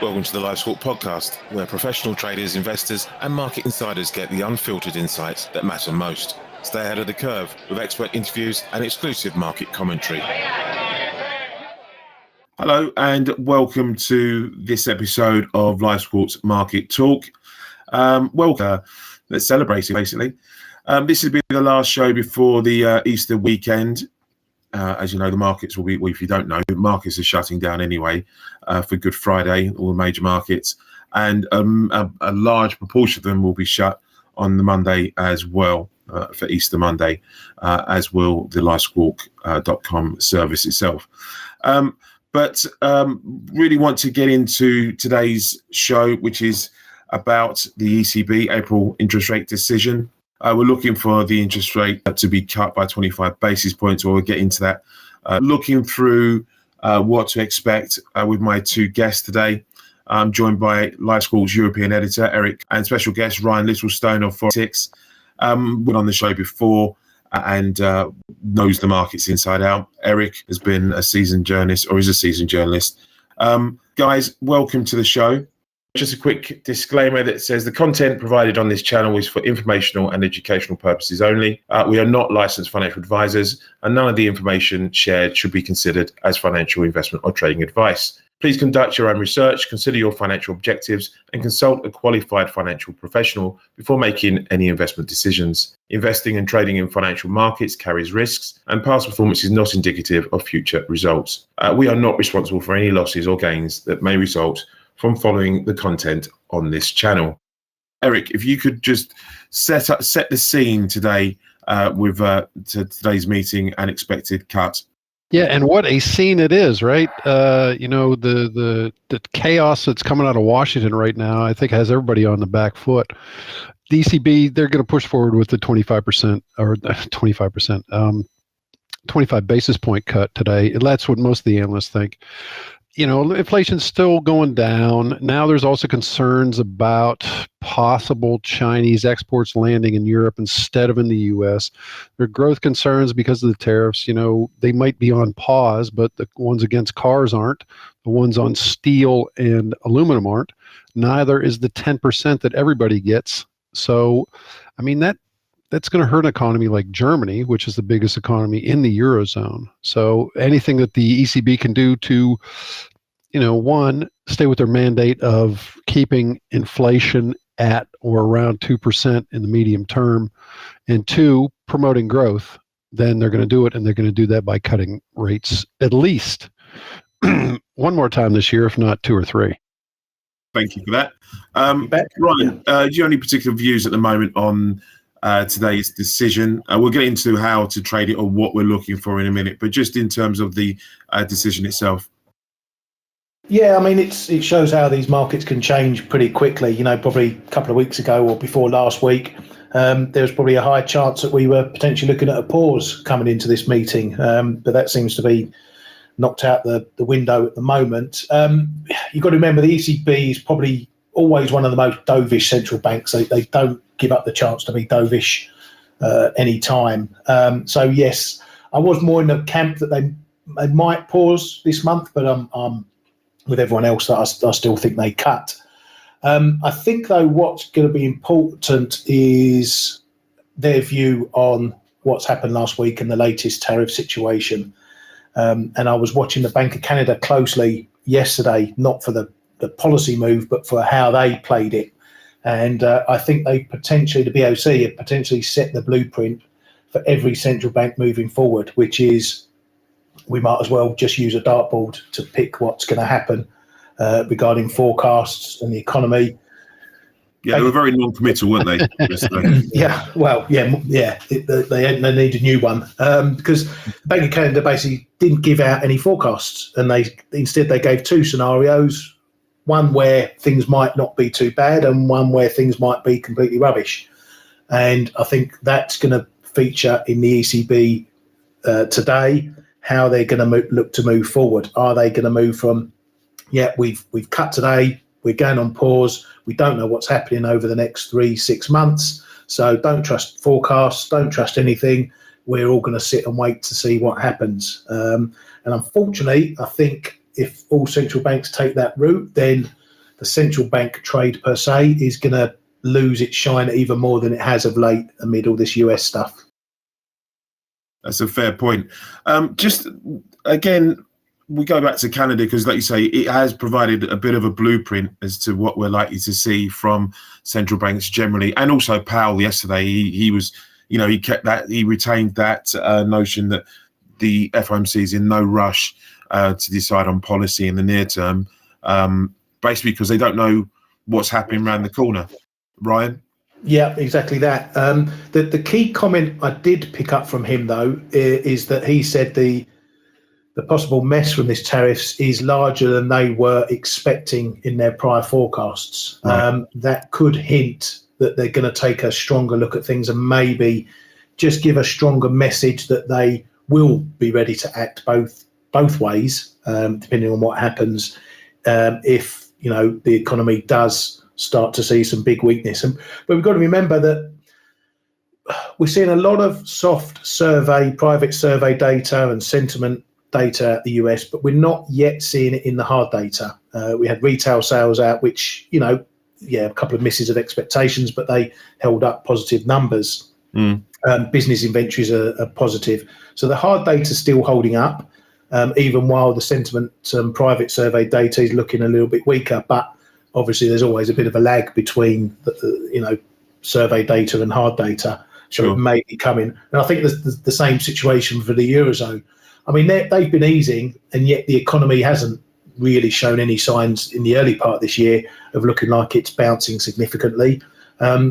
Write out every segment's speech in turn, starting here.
Welcome to the LifeSquawk podcast, where professional traders, investors, and market insiders get the unfiltered insights that matter most. Stay ahead of the curve with expert interviews and exclusive market commentary. Hello, and welcome to this episode of LifeSquawk's Market Talk. Let's celebrate it, basically. This will be the last show before the Easter weekend. As you know, the markets will be, well, if you don't know, the markets are shutting down anyway for Good Friday, all the major markets. And a large proportion of them will be shut on the Monday as well, for Easter Monday, as will the LifeSquawk.com service itself. But really want to get into today's show, which is about the ECB April interest rate decision. We're looking for the interest rate to be cut by 25 basis points, or we'll get into that. Looking through what to expect with my two guests today. I'm joined by LifeSquawk's European editor, Eric, and special guest, Ryan Littlestone of Forex. Been on the show before and knows the markets inside out. Eric has been a seasoned journalist, or is a seasoned journalist. Guys, welcome to the show. Just a quick disclaimer that says the content provided on this channel is for informational and educational purposes only. We are not licensed financial advisors, and none of the information shared should be considered as financial investment or trading advice. Please conduct your own research, consider your financial objectives, and consult a qualified financial professional before making any investment decisions. Investing and trading in financial markets carries risks, and past performance is not indicative of future results. We are not responsible for any losses or gains that may result from following the content on this channel. Eric, if you could just set the scene today with today's meeting and expected cut. Yeah, and what a scene it is, right? The chaos that's coming out of Washington right now, I think, has everybody on the back foot. The ECB, they're going to push forward with the 25 basis point cut today. That's what most of the analysts think. You know, inflation's still going down. Now there's also concerns about possible Chinese exports landing in Europe instead of in the U.S. There are growth concerns because of the tariffs. You know, they might be on pause, but the ones against cars aren't. The ones on steel and aluminum aren't. Neither is the 10% that everybody gets. So, I mean, that's going to hurt an economy like Germany, which is the biggest economy in the Eurozone. So anything that the ECB can do to, one, stay with their mandate of keeping inflation at or around 2% in the medium term, and two, promoting growth, then they're going to do it, and they're going to do that by cutting rates at least one more time this year, if not two or three. Thank you for that. Ryan, do you have any particular views at the moment on today's decision? We'll get into how to trade it or what we're looking for in a minute, but just in terms of the decision itself. Yeah, I mean, it shows how these markets can change pretty quickly. You know, probably a couple of weeks ago or before last week, there was probably a high chance that we were potentially looking at a pause coming into this meeting, but that seems to be knocked out the window at the moment. You've got to remember the ECB is probably always one of the most dovish central banks. They don't give up the chance to be dovish any time. So yes, I was more in the camp that they might pause this month, but I'm with everyone else that I still think they cut. I think though what's going to be important is their view on what's happened last week and the latest tariff situation. And I was watching the Bank of Canada closely yesterday, not for the policy move, but for how they played it. And I think the BOC have potentially set the blueprint for every central bank moving forward, which is we might as well just use a dartboard to pick what's going to happen regarding forecasts and the economy. Yeah, they were very non-committal, weren't they? Yeah, well, yeah. They need a new one because the Bank of Canada basically didn't give out any forecasts, and instead they gave two scenarios: one where things might not be too bad, and one where things might be completely rubbish. And I think that's going to feature in the ECB today. How they're going to look to move forward? Are they going to move from, we've cut today, we're going on pause, we don't know what's happening over the next 3-6 months, so don't trust forecasts, don't trust anything, we're all going to sit and wait to see what happens. And unfortunately, I think if all central banks take that route, then the central bank trade per se is going to lose its shine even more than it has of late amid all this US stuff. That's a fair point. Just again, we go back to Canada because, like you say, it has provided a bit of a blueprint as to what we're likely to see from central banks generally, and also Powell yesterday. He was, he kept that, he retained that notion that the FOMC is in no rush to decide on policy in the near term, basically because they don't know what's happening around the corner. Ryan? Yeah, exactly that. The key comment I did pick up from him, though, is that he said the possible mess from this tariffs is larger than they were expecting in their prior forecasts. Right. That could hint that they're going to take a stronger look at things and maybe just give a stronger message that they will be ready to act both ways, depending on what happens if the economy does start to see some big weakness. But we've got to remember that we're seeing a lot of soft private survey data and sentiment data at the US, but we're not yet seeing it in the hard data. We had retail sales out, which, a couple of misses of expectations, but they held up positive numbers. Business inventories are positive. So the hard data is still holding up, even while the sentiment private survey data is looking a little bit weaker. But obviously, there's always a bit of a lag between, survey data and hard data. So It may be coming. And I think there's the same situation for the Eurozone. I mean, they've been easing, and yet the economy hasn't really shown any signs in the early part of this year of looking like it's bouncing significantly.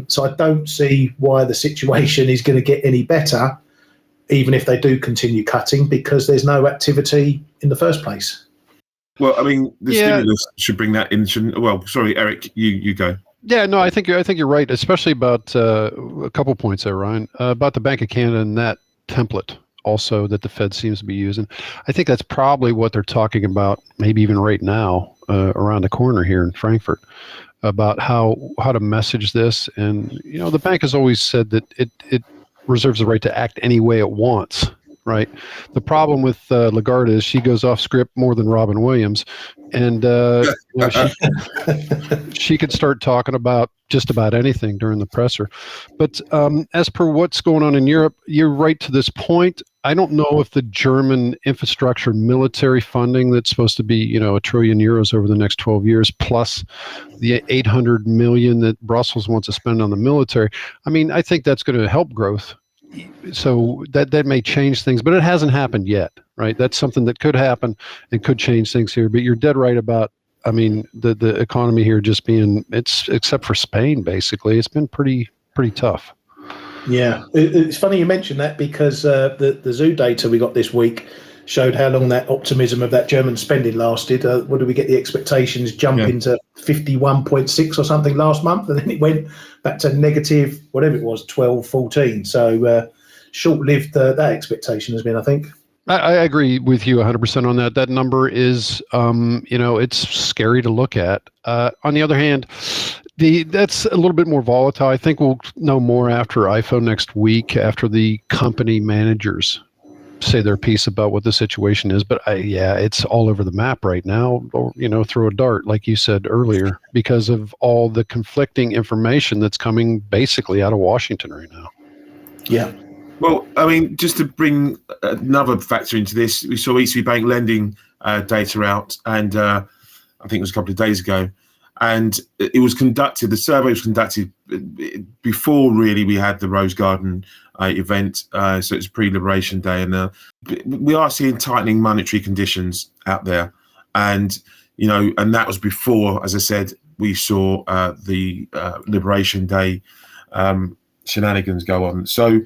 So I don't see why the situation is going to get any better, even if they do continue cutting, because there's no activity in the first place. Well, I mean, the stimulus should bring that in. Well, sorry, Eric, you go. Yeah, no, I think you're right, especially about a couple points there, Ryan, about the Bank of Canada and that template also that the Fed seems to be using. I think that's probably what they're talking about, maybe even right now around the corner here in Frankfurt, about how to message this. And, the bank has always said that it reserves the right to act any way it wants. Right. The problem with Lagarde is she goes off script more than Robin Williams, and she could start talking about just about anything during the presser. But as per what's going on in Europe, you're right to this point. I don't know if the German infrastructure military funding that's supposed to be, €1 trillion over the next 12 years, plus the 800 million that Brussels wants to spend on the military. I mean, I think that's going to help growth. So that may change things, but it hasn't happened yet, right? That's something that could happen and could change things here. But you're dead right about, the economy here just being, it's except for Spain, basically, it's been pretty tough. Yeah, it's funny you mentioned that because the zoo data we got this week showed how long that optimism of that German spending lasted. What did we get? The expectations jumping to 51.6 or something last month, and then it went back to negative, whatever it was, 12, 14. So short-lived that expectation has been, I think. I agree with you 100% on that. That number is, it's scary to look at. On the other hand, that's a little bit more volatile. I think we'll know more after IFO next week, after the company managers say their piece about what the situation is. But it's all over the map right now, or, throw a dart, like you said earlier, because of all the conflicting information that's coming basically out of Washington right now. Yeah. Well, I mean, just to bring another factor into this, we saw ECB Bank lending data out, and I think it was a couple of days ago, and the survey was conducted before really we had the Rose Garden event, so it's pre-Liberation Day, and we are seeing tightening monetary conditions out there, and and that was before, as I said, we saw the Liberation Day shenanigans go on. So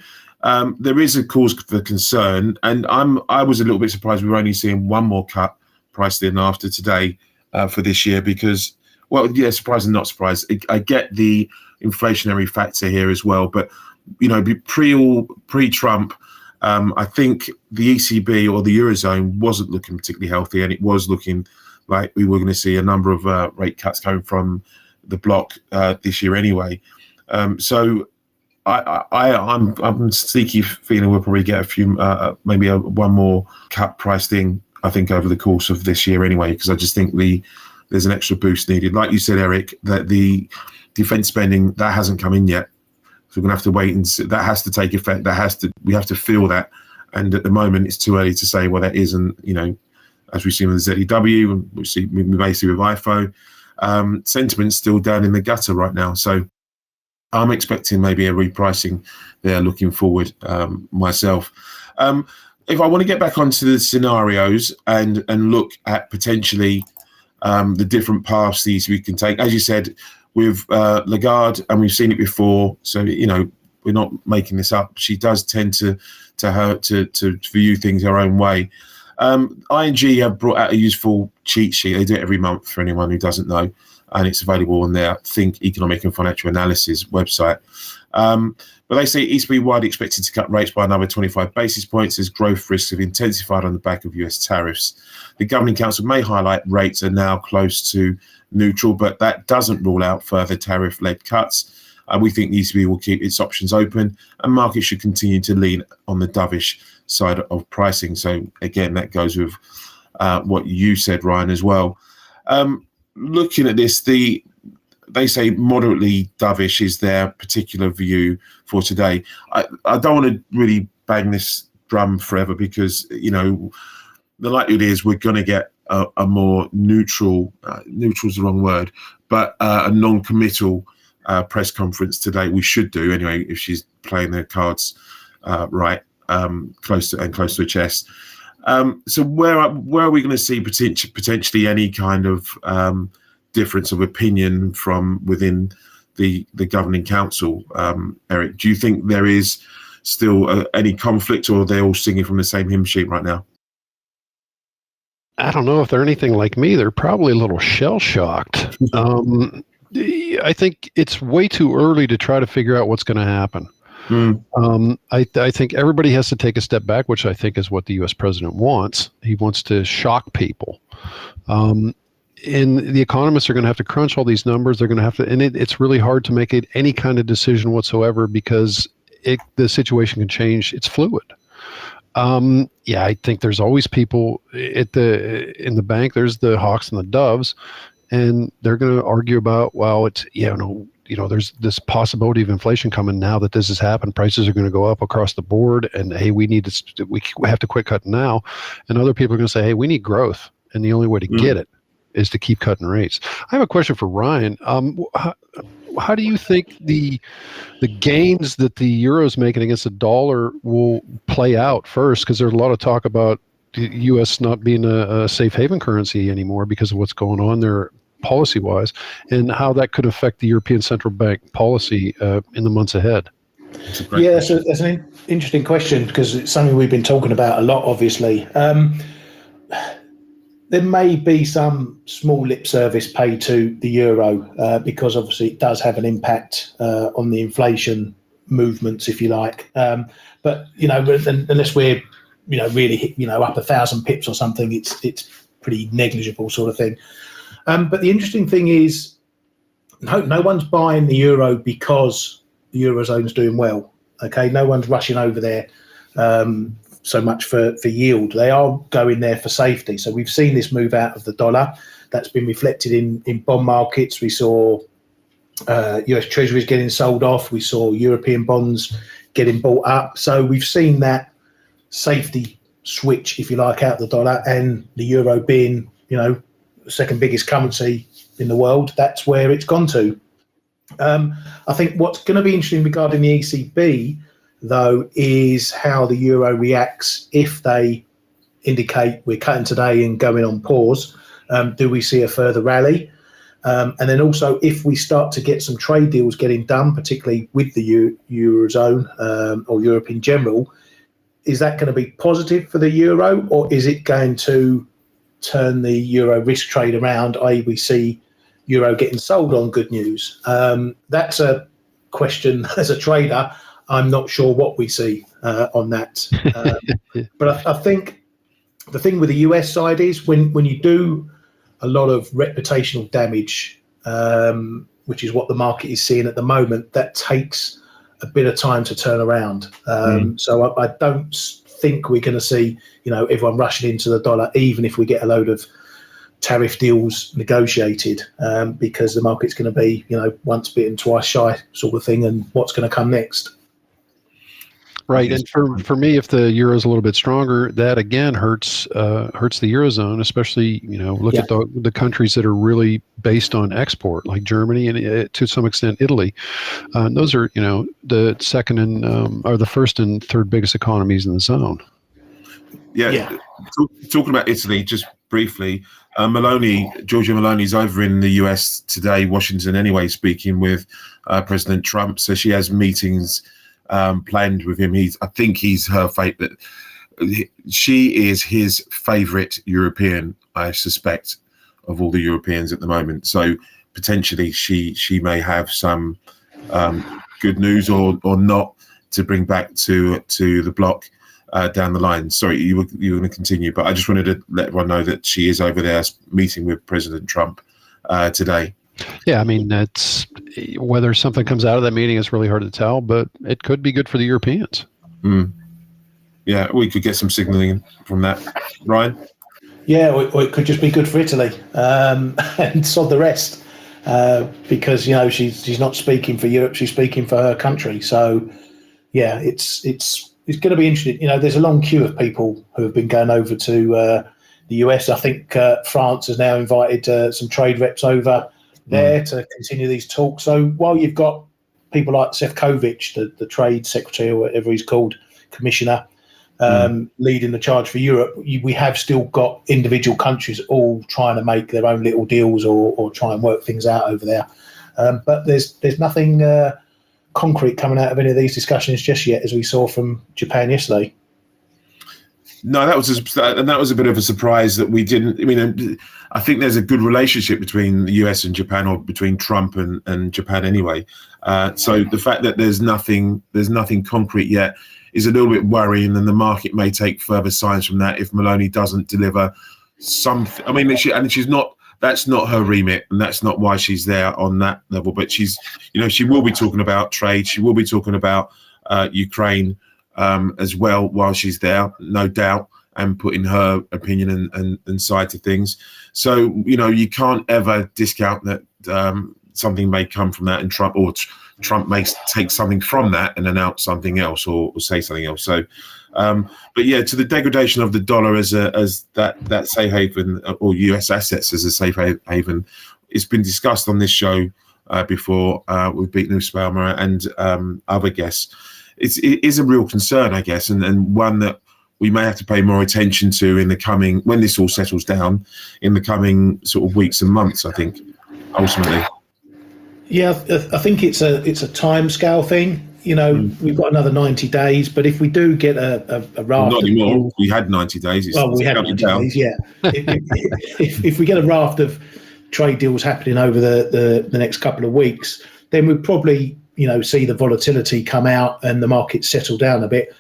there is a cause for concern, and I was a little bit surprised we were only seeing one more cut priced in after today for this year, because, well, yeah, surprised and not surprised. I get the inflationary factor here as well, but pre-Trump, I think the ECB or the Eurozone wasn't looking particularly healthy, and it was looking like we were going to see a number of rate cuts coming from the bloc this year anyway. So I'm sneaky feeling we'll probably get a few, one more cut priced in, I think, over the course of this year anyway, because I just think the there's an extra boost needed. Like you said, Eric, that the defence spending, that hasn't come in yet. So we're going to have to wait and see. That has to take effect. We have to feel that. And at the moment, it's too early to say, well, that isn't, as we've seen with the ZEW, and we may see with IFO, sentiment's still down in the gutter right now. So I'm expecting maybe a repricing there looking forward myself. If I want to get back onto the scenarios and look at potentially the different paths these we can take, as you said, with Lagarde, and we've seen it before, so we're not making this up. She does tend to view things her own way. ING have brought out a useful cheat sheet. They do it every month for anyone who doesn't know, and it's available on their Think Economic and Financial Analysis website. But they say ECB widely expected to cut rates by another 25 basis points as growth risks have intensified on the back of US tariffs. The Governing Council may highlight rates are now close to neutral, but that doesn't rule out further tariff-led cuts. We think the ECB will keep its options open, and markets should continue to lean on the dovish side of pricing. So again, that goes with what you said, Ryan, as well. Looking at this, they say moderately dovish is their particular view for today. I don't want to really bang this drum forever because, the likelihood is we're going to get a more neutral is the wrong word, but a non-committal press conference today. We should do anyway if she's playing the cards right, close to her chest. So where are we going to see potentially any kind of difference of opinion from within the Governing Council? Eric, do you think there is still any conflict, or are they all singing from the same hymn sheet right now? I don't know if they're anything like me. They're probably a little shell-shocked. I think it's way too early to try to figure out what's going to happen. I think everybody has to take a step back, which I think is what the U.S. president wants. He wants to shock people. And the economists are going to have to crunch all these numbers. They're going to have to, and it's really hard to make any kind of decision whatsoever because the situation can change. It's fluid. I think there's always people in the bank. There's the hawks and the doves, and they're going to argue about, well, it's there's this possibility of inflation coming now that this has happened. Prices are going to go up across the board, and hey, we have to quit cutting now. And other people are going to say, hey, we need growth, and the only way to get it is to keep cutting rates. I have a question for Ryan. How do you think the gains that the euro's making against the dollar will play out first? Because there's a lot of talk about the U.S. not being a safe haven currency anymore because of what's going on there policy-wise, and how that could affect the European Central Bank policy in the months ahead. Yeah, so that's an interesting question because it's something we've been talking about a lot, obviously. There may be some small lip service paid to the euro because obviously it does have an impact on the inflation movements, if you like. But unless we're really up 1,000 pips or something, it's pretty negligible sort of thing. But the interesting thing is, no one's buying the euro because the eurozone's doing well. Okay, no one's rushing over there so much for yield. They are going there for safety. So we've seen this move out of the dollar. That's been reflected in bond markets. We saw US treasuries getting sold off. We saw European bonds getting bought up. So we've seen that safety switch, if you like, out the dollar, and the euro being, the second biggest currency in the world. That's where it's gone to. I think what's going to be interesting regarding the ECB, though, is how the euro reacts if they indicate we're cutting today and going on pause. Do we see a further rally? And then also, if we start to get some trade deals getting done, particularly with the Eurozone or Europe in general, is that going to be positive for the euro, or is it going to turn the euro risk trade around, i.e. we see euro getting sold on good news? That's a question as a trader. I'm not sure what we see on that. But I think the thing with the US side is when you do a lot of reputational damage, which is what the market is seeing at the moment, that takes a bit of time to turn around. So I don't think we're going to see, everyone rushing into the dollar, even if we get a load of tariff deals negotiated, because the market's going to be, once bitten, twice shy sort of thing, and what's going to come next. Right, and for me, if the euro is a little bit stronger, that again hurts the eurozone, especially look at the countries that are really based on export, like Germany and to some extent Italy. Those are the second and or the first and third biggest economies in the zone. Yeah. Talking about Italy, just briefly, Giorgia Meloni's over in the US today, Washington anyway, speaking with President Trump. So she has meetings planned with him. I think he's her favorite. She is his favorite European, I suspect, of all the Europeans at the moment. So potentially she may have some good news or not to bring back to the bloc down the line. Sorry, you were going to continue, but I just wanted to let everyone know that she is over there meeting with President Trump today. Yeah, I mean, that's whether something comes out of that meeting is really hard to tell, but it could be good for the Europeans. Yeah, we could get some signaling from that. Ryan? Yeah, or it could just be good for Italy, and sod the rest, because she's not speaking for Europe, she's speaking for her country. So yeah, it's going to be interesting. There's a long queue of people who have been going over to the US. I think France has now invited some trade reps over there to continue these talks. So while you've got people like Sefcovic, the trade secretary or whatever he's called, commissioner, leading the charge for Europe, we have still got individual countries all trying to make their own little deals or try and work things out over there. But there's nothing concrete coming out of any of these discussions just yet, as we saw from Japan yesterday. No, that was a bit of a surprise that we didn't. I mean, I think there's a good relationship between the US and Japan, or between Trump and Japan anyway. So the fact that there's nothing concrete yet is a little bit worrying, and the market may take further signs from that if Meloni doesn't deliver something. I mean, she's not. That's not her remit, and that's not why she's there on that level. But she will be talking about trade. She will be talking about Ukraine as well while she's there, no doubt, and putting her opinion and side to things. So you can't ever discount that something may come from that, and Trump may take something from that and announce something else or say something else. So, but yeah, to the degradation of the dollar as that safe haven, or US assets as a safe haven, it's been discussed on this show before with Beat Nussbaumer and other guests. It is a real concern, I guess, and one that we may have to pay more attention to in the coming, when this all settles down, in the coming sort of weeks and months, I think, ultimately. Yeah, I think it's a time scale thing. We've got another 90 days, but if we do get a raft, not anymore. We had 90 days. We had 90 days. Yeah. if we get a raft of trade deals happening over the next couple of weeks, then we'll probably see the volatility come out and the market settle down a bit.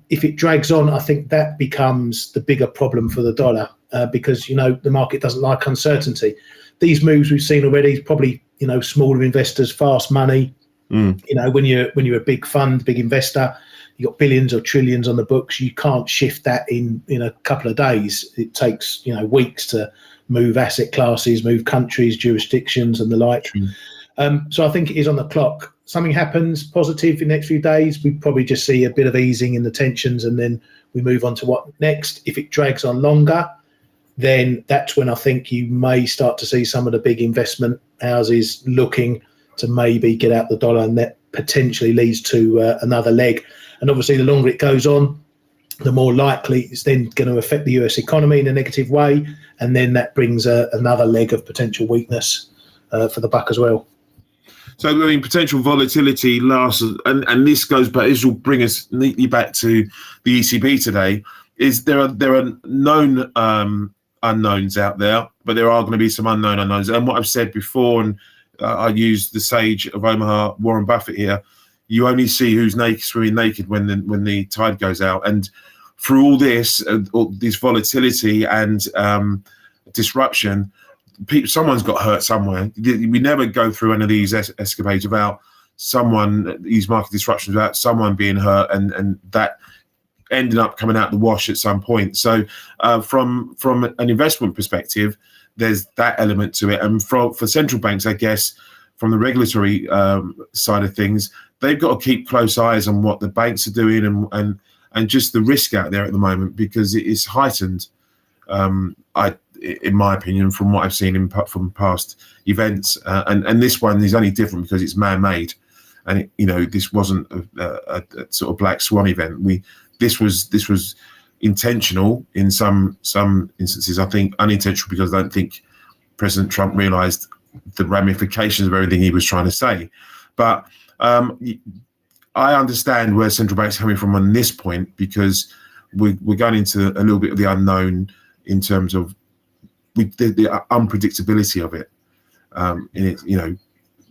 If it drags on, I think that becomes the bigger problem for the dollar, because the market doesn't like uncertainty. These moves we've seen already, probably smaller investors, fast money. When you're a big fund, big investor, you've got billions or trillions on the books. You can't shift that in a couple of days. It takes weeks to move asset classes, move countries, jurisdictions, and the like. So I think it is on the clock. Something happens positive in the next few days, we probably just see a bit of easing in the tensions, and then we move on to what next. If it drags on longer, then that's when I think you may start to see some of the big investment houses looking to maybe get out the dollar, and that potentially leads to another leg. And obviously, the longer it goes on, the more likely it's then going to affect the US economy in a negative way, and then that brings another leg of potential weakness for the buck as well. So, I mean, potential volatility lasts, and this goes back. This will bring us neatly back to the ECB today. Is there are known unknowns out there, but there are going to be some unknown unknowns. And what I've said before, and I use the sage of Omaha, Warren Buffett here. You only see who's naked, swimming naked when the tide goes out. And through all this volatility and disruption, someone's got hurt somewhere. We never go through any of these escapades without these market disruptions, without someone being hurt, and that ending up coming out the wash at some point. So from an investment perspective, there's that element to it. And for central banks, I guess, from the regulatory side of things, they've got to keep close eyes on what the banks are doing and just the risk out there at the moment, because it is heightened, in my opinion, from what I've seen from past events. And this one is only different because it's man-made. And this wasn't a sort of black swan event. This was intentional in some instances. I think unintentional because I don't think President Trump realised the ramifications of everything he was trying to say. But I understand where central banks are coming from on this point, because we're going into a little bit of the unknown in terms of the unpredictability of it.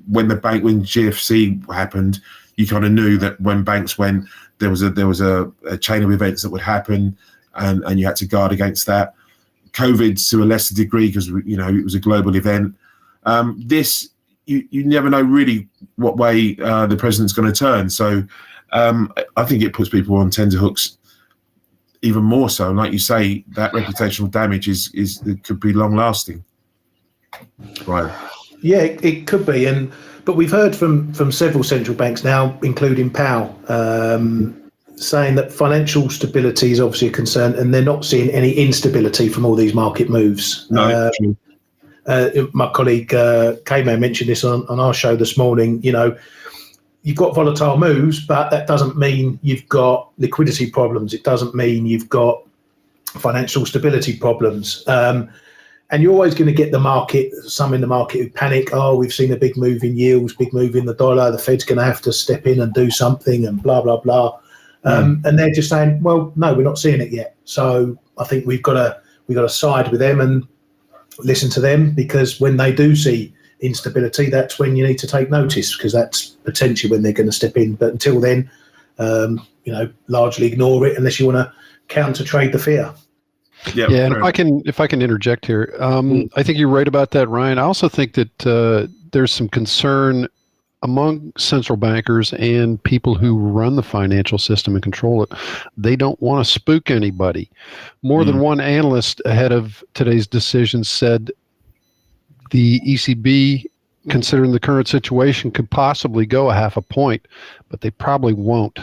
When GFC happened, you kind of knew that when banks went, there was a chain of events that would happen, and you had to guard against that. COVID to a lesser degree, because it was a global event. This you never know really what way the president's going to turn. So I think it puts people on tenterhooks even more so. And like you say, that reputational damage it could be long lasting. Right. Yeah, it could be, but we've heard from several central banks now, including Powell, saying that financial stability is obviously a concern, and they're not seeing any instability from all these market moves. No, my colleague K-Man mentioned this on our show this morning. You've got volatile moves, but that doesn't mean you've got liquidity problems. It doesn't mean you've got financial stability problems. And you're always going to get some in the market who panic. Oh, we've seen a big move in yields, big move in the dollar. The Fed's going to have to step in and do something, and blah, blah, blah. And they're just saying, well, no, we're not seeing it yet. So I think we've got to side with them and listen to them, because when they do see instability, that's when you need to take notice, because that's potentially when they're going to step in. But until then, largely ignore it unless you want to counter trade the fear. Yeah, and if I can interject here, I think you're right about that, Ryan. I also think that there's some concern among central bankers and people who run the financial system and control it. They don't want to spook anybody. More than one analyst ahead of today's decision said the ECB, considering the current situation, could possibly go a half a point, but they probably won't.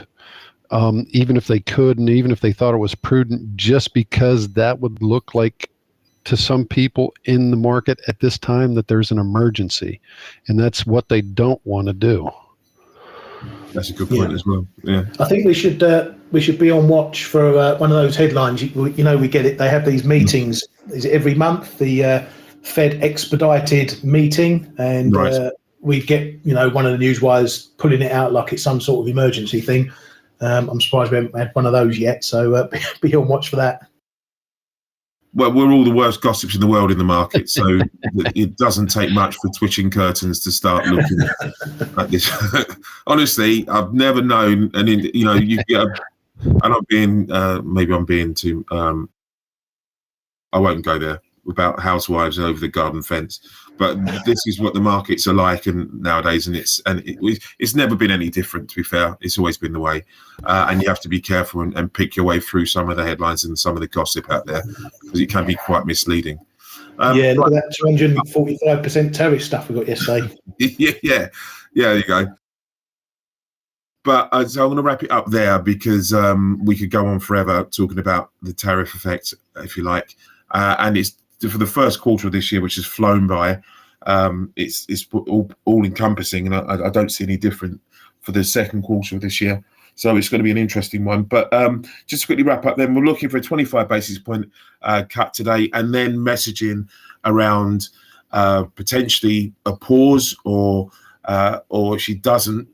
Even if they could, and even if they thought it was prudent, just because that would look like to some people in the market at this time that there's an emergency, and that's what they don't want to do. That's a good point as well. Yeah, I think we should be on watch for one of those headlines. We get it. They have these meetings. Is it every month? The Fed expedited meeting, and right. We get one of the news wires pulling it out like it's some sort of emergency thing. I'm surprised we haven't had one of those yet, so be on watch for that. Well, we're all the worst gossips in the world in the market, so it doesn't take much for twitching curtains to start looking at this. Honestly, I've never known, and you get, and I'm being, maybe I'm being too. I won't go there about housewives over the garden fence, but this is what the markets are like, and nowadays, and it's never been any different. To be fair, it's always been the way, and you have to be careful and pick your way through some of the headlines and some of the gossip out there, because it can be quite misleading. Look at that 245% tariff stuff we got yesterday. yeah, there you go. But so I'm going to wrap it up there, because we could go on forever talking about the tariff effect, if you like, and it's for the first quarter of this year, which has flown by. It's all encompassing, and I don't see any different for the second quarter of this year. So it's going to be an interesting one. But just to quickly wrap up, then we're looking for a 25 basis point cut today, and then messaging around potentially a pause, or if she doesn't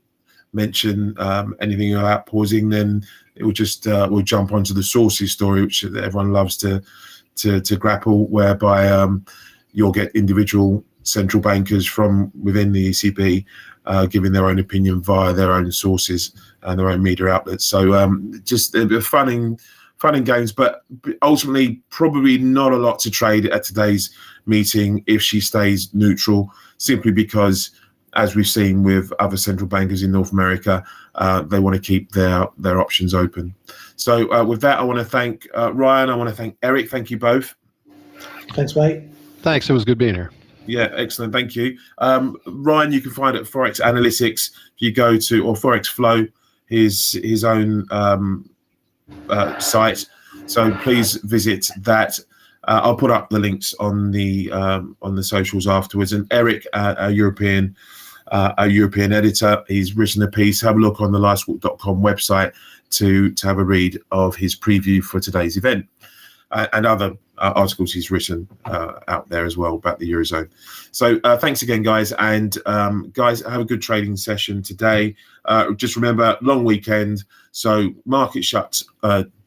mention anything about pausing, then it will just we'll jump onto the sources story, which everyone loves to grapple, whereby you'll get individual central bankers from within the ECB giving their own opinion via their own sources and their own media outlets. So just a bit of fun and games, but ultimately probably not a lot to trade at today's meeting if she stays neutral, simply because as we've seen with other central bankers in North America, they want to keep their options open. So with that, I want to thank Ryan. I want to thank Eric. Thank you both. Thanks, mate. Thanks. It was good being here. Yeah, excellent. Thank you. Ryan, you can find at Forex Analytics. If you go to, or Forex Flow, his own site. So please visit that. I'll put up the links on the socials afterwards. And Eric, our European editor, he's written a piece. Have a look on the lifeswalk.com website to have a read of his preview for today's event, and other articles he's written out there as well about the Eurozone. So thanks again, guys. And guys, have a good trading session today. Just remember, long weekend. So market shuts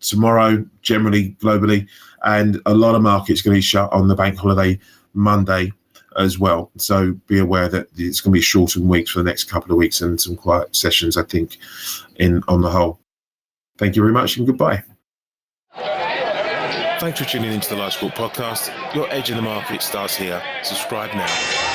tomorrow, generally globally, and a lot of markets going to be shut on the bank holiday Monday as well. So be aware that it's going to be shortened weeks for the next couple of weeks and some quiet sessions, I think, on the whole. Thank you very much and goodbye. Thanks for tuning into the LifeSport podcast. Your edge in the market starts here. Subscribe now.